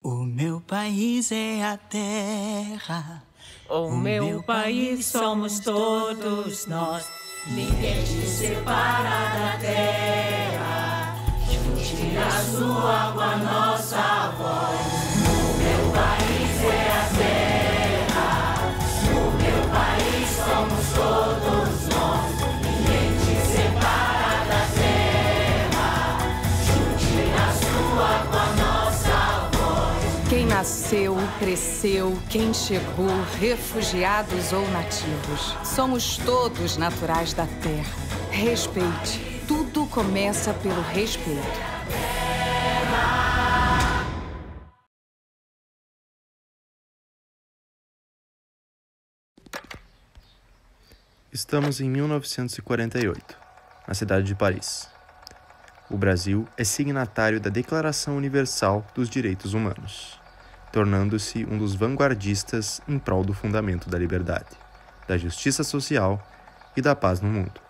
O meu país é a terra. O meu país somos todos nós. Ninguém te separa da terra. Junte a sua com a nossa voz. O meu país é a terra. O meu país somos todos nós. Ninguém te separa da terra. Junte a sua com a nossa voz. Quem nasceu, cresceu, quem chegou, refugiados ou nativos. Somos todos naturais da terra. Respeite. Tudo começa pelo respeito. Estamos em 1948, na cidade de Paris. O Brasil é signatário da Declaração Universal dos Direitos Humanos, tornando-se um dos vanguardistas em prol do fundamento da liberdade, da justiça social e da paz no mundo,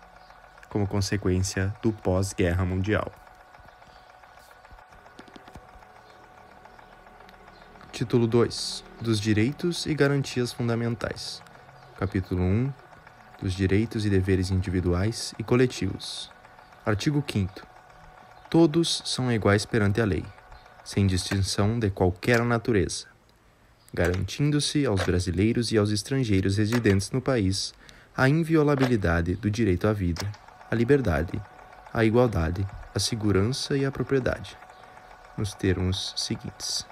como consequência do pós-guerra mundial. Título 2. Dos Direitos e Garantias Fundamentais. Capítulo 1. Dos Direitos e Deveres Individuais e Coletivos. Artigo 5º. Todos são iguais perante a lei, sem distinção de qualquer natureza, garantindo-se aos brasileiros e aos estrangeiros residentes no país a inviolabilidade do direito à vida, à liberdade, à igualdade, à segurança e à propriedade, nos termos seguintes.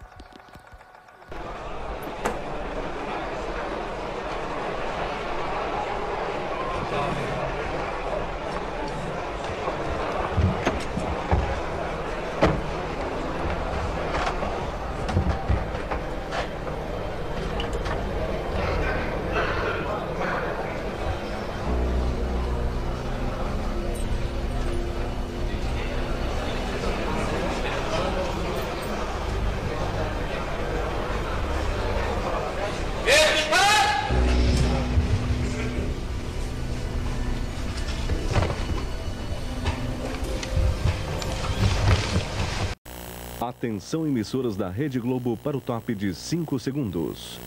Atenção, emissoras da Rede Globo, para o top de 5 segundos.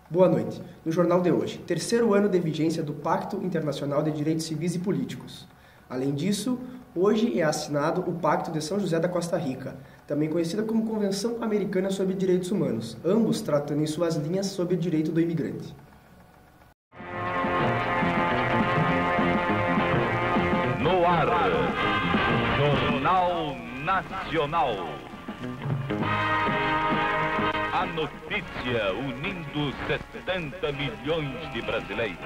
Boa noite. No jornal de hoje, terceiro ano de vigência do Pacto Internacional de Direitos Civis e Políticos. Além disso, hoje é assinado o Pacto de São José da Costa Rica, também conhecida como Convenção Americana sobre Direitos Humanos, ambos tratando em suas linhas sobre o direito do imigrante. No ar, Jornal Nacional. A notícia unindo 70 milhões de brasileiros.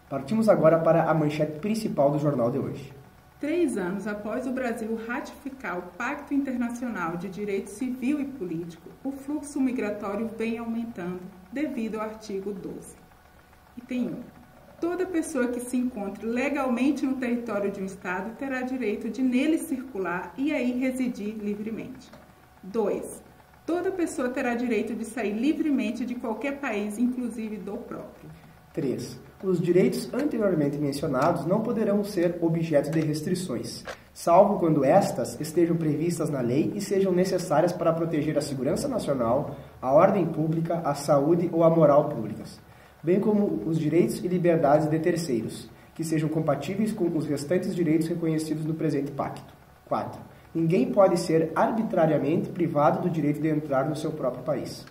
Partimos agora para a manchete principal do jornal de hoje. 3 anos após o Brasil ratificar o Pacto Internacional de Direito Civil e Político, o fluxo migratório vem aumentando devido ao artigo 12. Item 1. Toda pessoa que se encontre legalmente no território de um Estado terá direito de nele circular e aí residir livremente. 2. Toda pessoa terá direito de sair livremente de qualquer país, inclusive do próprio. 3. Os direitos anteriormente mencionados não poderão ser objeto de restrições, salvo quando estas estejam previstas na lei e sejam necessárias para proteger a segurança nacional, a ordem pública, a saúde ou a moral públicas, bem como os direitos e liberdades de terceiros, que sejam compatíveis com os restantes direitos reconhecidos no presente pacto. 4. Ninguém pode ser arbitrariamente privado do direito de entrar no seu próprio país.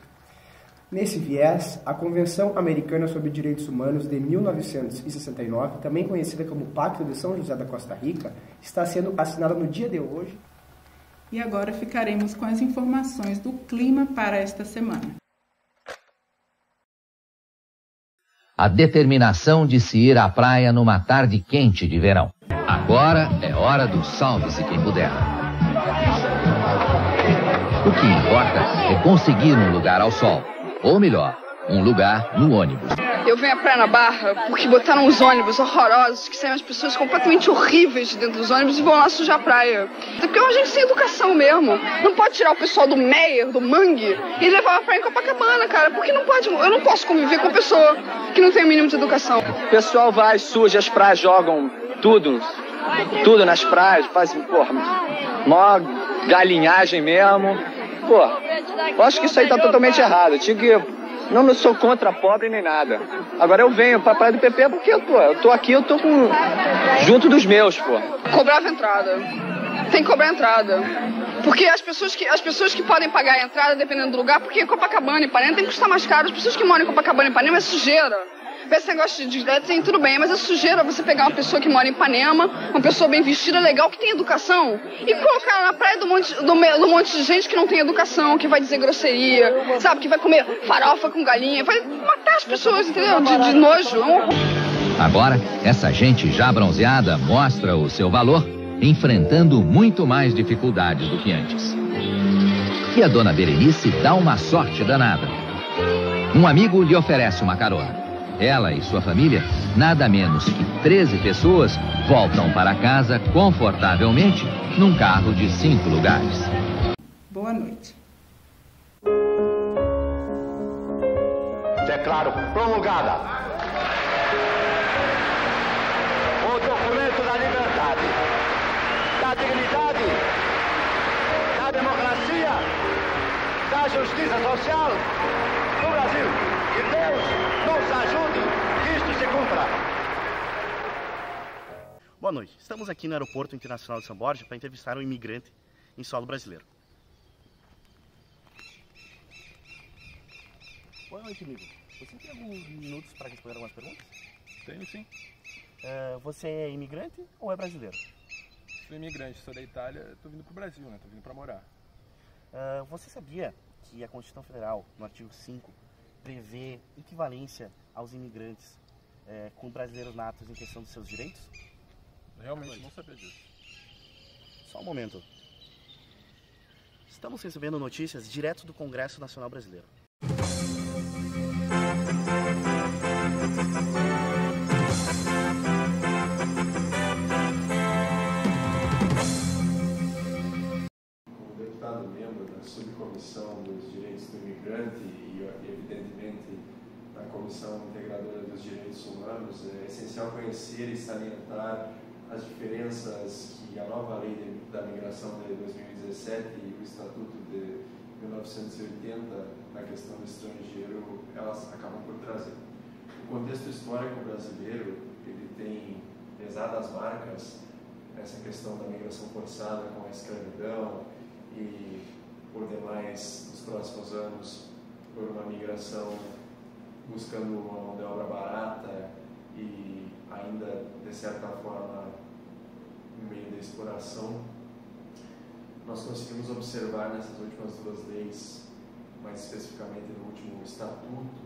Nesse viés, a Convenção Americana sobre Direitos Humanos de 1969, também conhecida como Pacto de São José da Costa Rica, está sendo assinada no dia de hoje. E agora ficaremos com as informações do clima para esta semana. A determinação de se ir à praia numa tarde quente de verão. Agora é hora do salve-se quem puder. O que importa é conseguir um lugar ao sol. Ou melhor, um lugar no ônibus. Eu vem à praia na Barra porque botaram uns ônibus horrorosos, que saem as pessoas completamente horríveis de dentro dos ônibus e vão lá sujar a praia. Porque é uma gente sem educação mesmo. Não pode tirar o pessoal do Meier, do Mangue, e levar a praia em Copacabana, cara. Porque não pode, eu não posso conviver com pessoa que não tem o mínimo de educação. O pessoal vai, suja as praias, jogam tudo nas praias, fazem, porra, mó galinhagem mesmo. Pô, eu acho que isso aí tá totalmente errado. Não sou contra pobre nem nada. Agora eu venho pra praia do PP porque, pô, eu tô aqui, eu tô junto dos meus, pô. Cobrava entrada. Tem que cobrar entrada. Porque as pessoas que podem pagar a entrada, dependendo do lugar, porque Copacabana e Ipanema tem que custar mais caro. As pessoas que moram em Copacabana e Ipanema é sujeira. Esse negócio de tem tudo bem, mas é sujeira você pegar uma pessoa que mora em Ipanema, uma pessoa bem vestida, legal, que tem educação, e colocar ela na praia do monte de gente que não tem educação, que vai dizer grosseria, sabe, que vai comer farofa com galinha, vai matar as pessoas, entendeu? De nojo. Agora, essa gente já bronzeada mostra o seu valor, enfrentando muito mais dificuldades do que antes. E a dona Berenice dá uma sorte danada. Um amigo lhe oferece uma carona. Ela e sua família, nada menos que 13 pessoas, voltam para casa confortavelmente num carro de 5 lugares. Boa noite. Declaro promulgada o documento da liberdade, da dignidade, da democracia, da justiça social no Brasil. Que Deus nos ajude que isto se cumpra. Boa noite. Estamos aqui no Aeroporto Internacional de São Borja para entrevistar um imigrante em solo brasileiro. Boa noite, amigo. Você tem alguns minutos para responder algumas perguntas? Tenho, sim. Você é imigrante ou é brasileiro? Sou imigrante, sou da Itália, estou vindo para o Brasil, né? Estou vindo para morar. Você sabia que a Constituição Federal, no artigo 5, prevê equivalência aos imigrantes com brasileiros natos em questão dos seus direitos? Realmente não sabia disso. Só um momento. Estamos recebendo notícias direto do Congresso Nacional Brasileiro. Como deputado membro da subcomissão dos direitos do imigrante e evidentemente na comissão integradora dos direitos humanos, é essencial conhecer e salientar as diferenças que a nova lei da migração de 2017 e o Estatuto de 1980 na questão do estrangeiro, elas acabam por trazer. O contexto histórico brasileiro, ele tem pesadas marcas nessa questão da migração forçada com a escravidão e, por demais, nos próximos anos, por uma migração buscando uma mão de obra barata e ainda, de certa forma, no meio da exploração. Nós conseguimos observar nessas últimas duas leis, mais especificamente no último Estatuto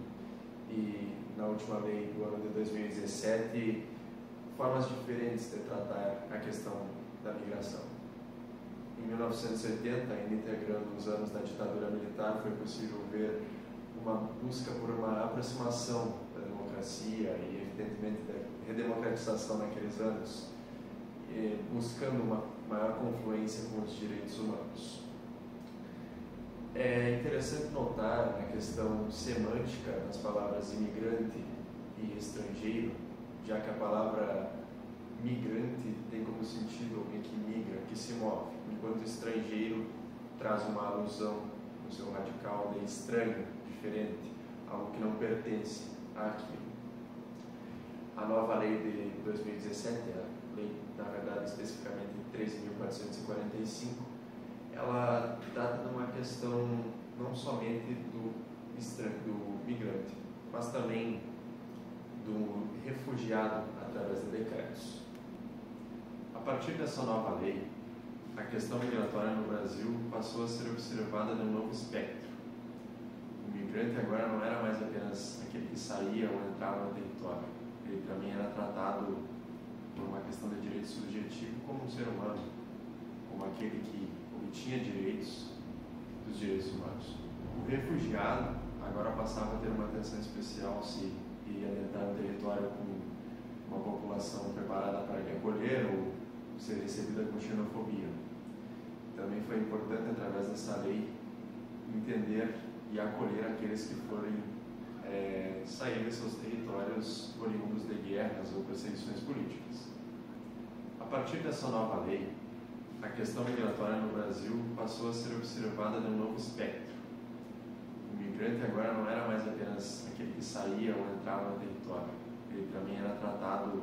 e na última lei do ano de 2017, formas diferentes de tratar a questão da migração. Em 1970, ainda integrando os anos da ditadura militar, foi possível ver uma busca por uma aproximação da democracia e, evidentemente, da redemocratização naqueles anos, buscando uma maior confluência com os direitos humanos. É interessante notar na questão semântica das palavras imigrante e estrangeiro, já que a palavra migrante tem como sentido alguém que migra, que se move, enquanto estrangeiro traz uma alusão no seu radical de estranho, diferente, algo que não pertence àquilo. A nova lei de 2017, a lei, na verdade, especificamente 13.445, ela trata de uma questão não somente do migrante, mas também do refugiado através de decretos. A partir dessa nova lei, a questão migratória no Brasil passou a ser observada num novo espectro. O migrante agora não era mais apenas aquele que saía ou entrava no território, ele também era tratado por uma questão de direito subjetivo como um ser humano, como aquele que obtinha direitos dos direitos humanos. O refugiado agora passava a ter uma atenção especial se e adentrar um território com uma população preparada para lhe acolher ou ser recebida com xenofobia. Também foi importante, através dessa lei, entender e acolher aqueles que forem sair de seus territórios oriundos de guerras ou perseguições políticas. A partir dessa nova lei, a questão migratória no Brasil passou a ser observada de um novo espectro. O migrante agora não era mais apenas aquele que saía ou entrava no território. Ele também era tratado,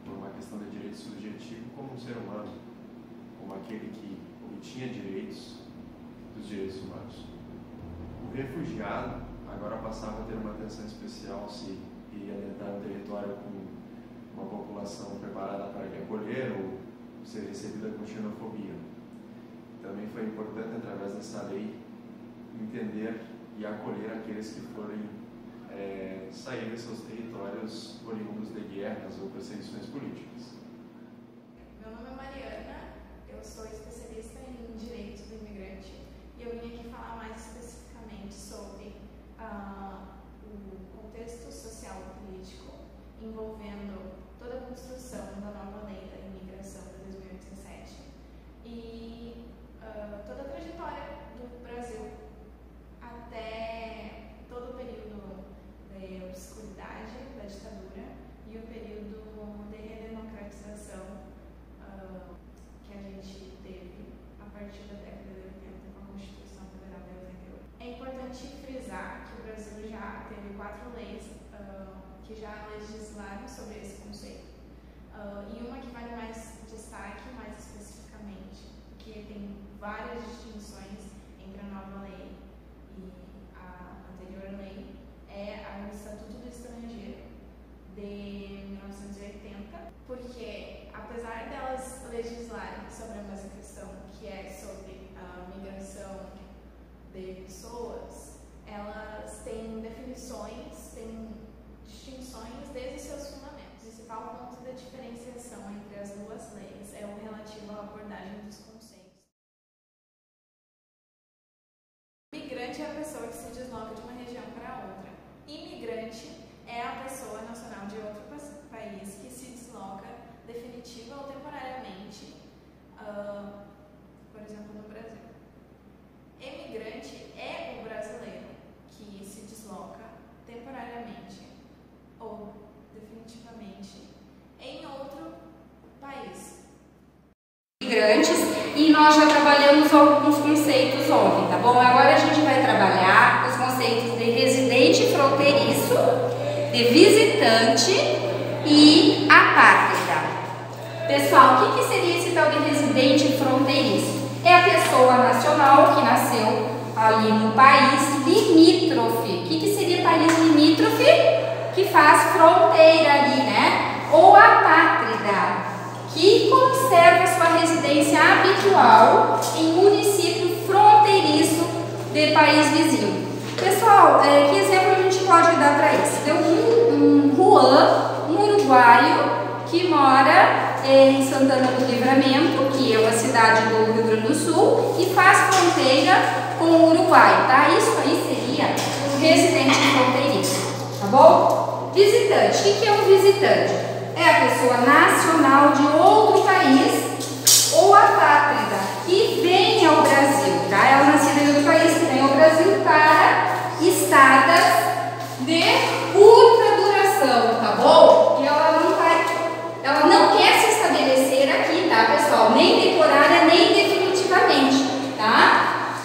por uma questão de direito subjetivo, como um ser humano, como aquele que obtinha direitos dos direitos humanos. O refugiado agora passava a ter uma atenção especial se ia adentrar um território com uma população preparada para lhe acolher ou ser recebida com xenofobia. Também foi importante, através dessa lei, entender e acolher aqueles que forem sair de seus territórios oriundos de guerras ou perseguições políticas. Meu nome é Mariana, eu sou especialista em direitos do imigrante e eu vim aqui falar mais especificamente sobre o contexto social e político envolvendo toda a construção da nova lei da imigração de 2017 e toda a trajetória do Brasil até todo o período de obscuridade da ditadura e o período de redemocratização que a gente teve a partir da década de 80 com a Constituição Federal de 88. É importante frisar que o Brasil já teve 4 leis que já legislaram sobre esse conceito. E uma que vale mais destaque, mais especificamente, que tem várias distinções entre a nova lei e a anterior lei, é o Estatuto do Estrangeiro de 1980, porque apesar delas legislarem sobre a mesma questão, que é sobre a migração de pessoas, elas têm definições, têm distinções desde seus fundamentos. O principal ponto da diferenciação entre as duas leis é o relativo à abordagem dos conceitos. Migrante é a pessoa que se desloca de uma região para outra. Imigrante é a pessoa nacional de outro país que se desloca definitiva ou temporariamente, por exemplo, no Brasil. Emigrante é o brasileiro que se desloca temporariamente ou definitivamente em outro país. Migrantes, e nós já trabalhamos alguns conceitos ontem, tá bom? Agora a gente vai trabalhar os conceitos de residente fronteiriço, de visitante e apátrida. Pessoal, o que seria esse tal de residente fronteiriço? É a pessoa nacional que nasceu ali no país limítrofe. O que seria país limítrofe? Que faz fronteira ali, né? Ou apátrida, que conserva sua residência habitual em município fronteiriço de país vizinho. Pessoal, que exemplo a gente pode dar para isso? Tem um Juan, um uruguaio, que mora em Santana do Livramento, que é uma cidade do Rio Grande do Sul, e faz fronteira com o Uruguai, tá? Isso aí seria um residente fronteiriço, tá bom? Visitante, o que é um visitante? É a pessoa nacional de outro país ou apátrida que vem ao Brasil, tá? Ela é nascida em outro país que vem ao Brasil para estadas de curta duração, tá bom? E ela não quer se estabelecer aqui, tá, pessoal? Nem temporária, nem definitivamente, tá?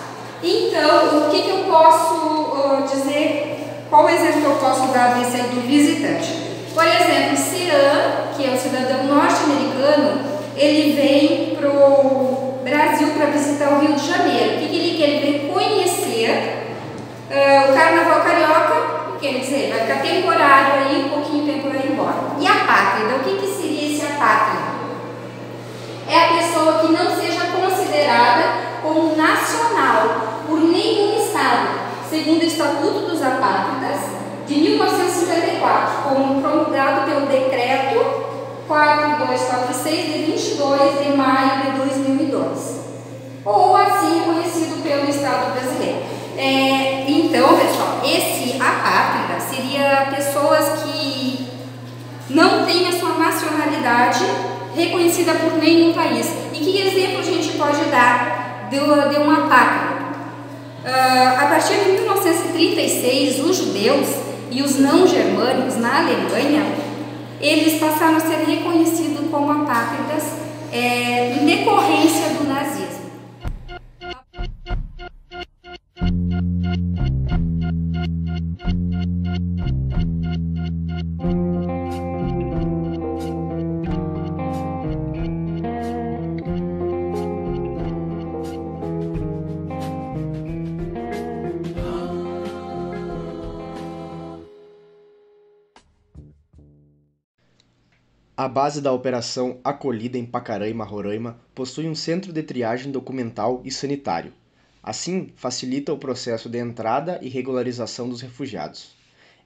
Então, o que eu posso dizer? Qual exemplo que eu posso dar desse aí do visitante? Por exemplo, Ciran, que é um cidadão norte-americano, ele vem pro Brasil para visitar o Rio de Janeiro. O que ele quer? Ele vem conhecer o Carnaval Carioca, quer dizer, vai ficar temporário aí, um pouquinho tempo vai embora. E a pátria, o que seria esse apátrida? É a pessoa que não seja considerada como nacional por nenhum estado, segundo o Estatuto dos Apátridas de 1954, como promulgado pelo Decreto 4246 de 22 de maio de 2002, ou assim conhecido pelo Estado brasileiro. Então, pessoal, esse apátrida seria seria pessoas que não têm a sua nacionalidade reconhecida por nenhum país. E que exemplo a gente pode dar de uma apátrida? A partir de 1936, os judeus e os não germânicos na Alemanha, eles passaram a ser reconhecidos como apátridas em decorrência do nazismo. A base da Operação Acolhida em Pacaraima, Roraima, possui um centro de triagem documental e sanitário. Assim, facilita o processo de entrada e regularização dos refugiados.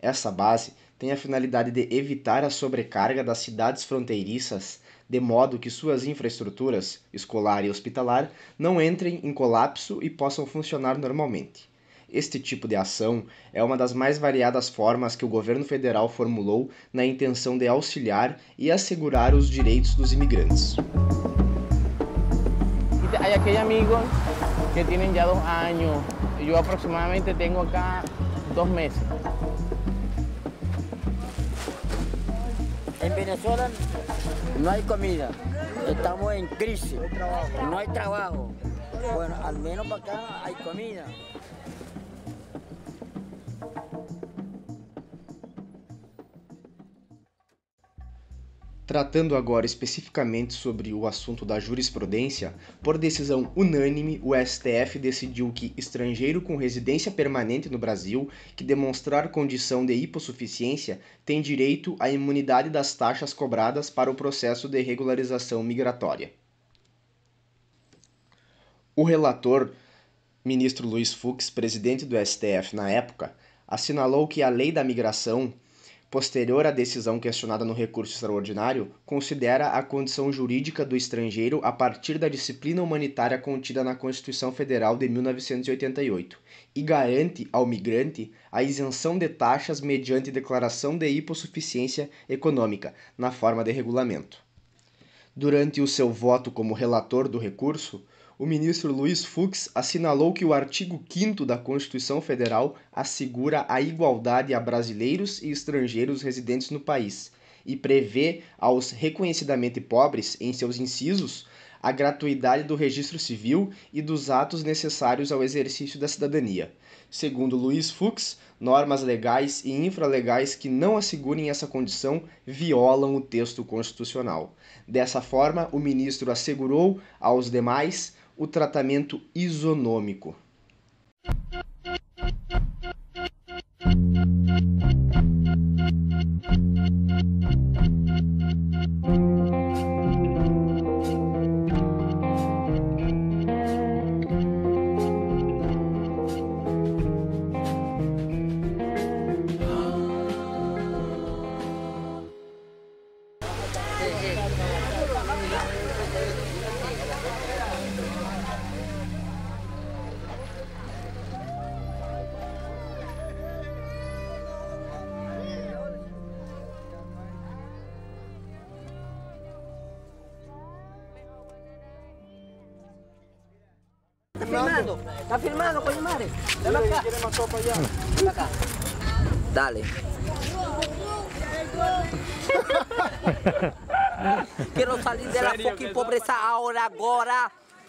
Essa base tem a finalidade de evitar a sobrecarga das cidades fronteiriças, de modo que suas infraestruturas, escolar e hospitalar, não entrem em colapso e possam funcionar normalmente. Este tipo de ação é uma das mais variadas formas que o governo federal formulou na intenção de auxiliar e assegurar os direitos dos imigrantes. Hay aquellos amigos que tienen ya 2 años, yo aproximadamente tengo acá 2 meses. En Venezuela no hay comida, estamos en crisis, no hay trabajo. Bueno, al menos para acá hay comida. Tratando agora especificamente sobre o assunto da jurisprudência, por decisão unânime, o STF decidiu que estrangeiro com residência permanente no Brasil que demonstrar condição de hipossuficiência tem direito à imunidade das taxas cobradas para o processo de regularização migratória. O relator, ministro Luiz Fux, presidente do STF na época, assinalou que a Lei da Migração, posterior à decisão questionada no recurso extraordinário, considera a condição jurídica do estrangeiro a partir da disciplina humanitária contida na Constituição Federal de 1988 e garante ao migrante a isenção de taxas mediante declaração de hipossuficiência econômica, na forma de regulamento. Durante o seu voto como relator do recurso, o ministro Luiz Fux assinalou que o artigo 5º da Constituição Federal assegura a igualdade a brasileiros e estrangeiros residentes no país e prevê aos reconhecidamente pobres, em seus incisos, a gratuidade do registro civil e dos atos necessários ao exercício da cidadania. Segundo Luiz Fux, normas legais e infralegais que não assegurem essa condição violam o texto constitucional. Dessa forma, o ministro assegurou aos demais o tratamento isonômico. Está filmando, coño madre. Ven acá. Ven acá. Dale. Quiero salir de la fucking pobreza ahora.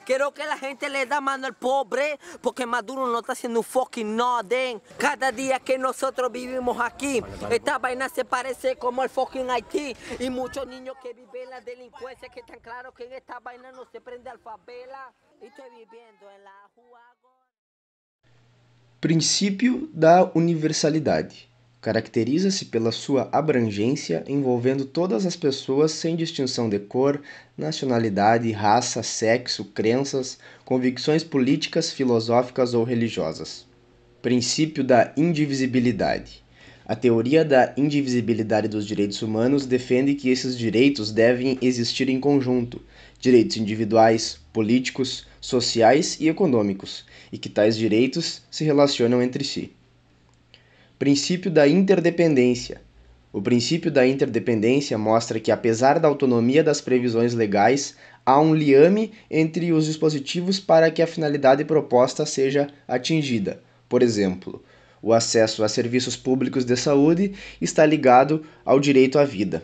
Quiero que la gente le da mano al pobre, porque Maduro no está haciendo un fucking nothing. Cada día que nosotros vivimos aquí, esta vaina se parece como el fucking Haití. Y muchos niños que viven en la delincuencia, que están claros que en esta vaina no se prende alfabela. Y estoy viviendo en la Juago. Princípio da universalidade. Caracteriza-se pela sua abrangência, envolvendo todas as pessoas sem distinção de cor, nacionalidade, raça, sexo, crenças, convicções políticas, filosóficas ou religiosas. Princípio da indivisibilidade. A teoria da indivisibilidade dos direitos humanos defende que esses direitos devem existir em conjunto, direitos individuais, políticos, sociais e econômicos, e que tais direitos se relacionam entre si. Princípio da interdependência. O princípio da interdependência mostra que, apesar da autonomia das previsões legais, há um liame entre os dispositivos para que a finalidade proposta seja atingida. Por exemplo, o acesso a serviços públicos de saúde está ligado ao direito à vida.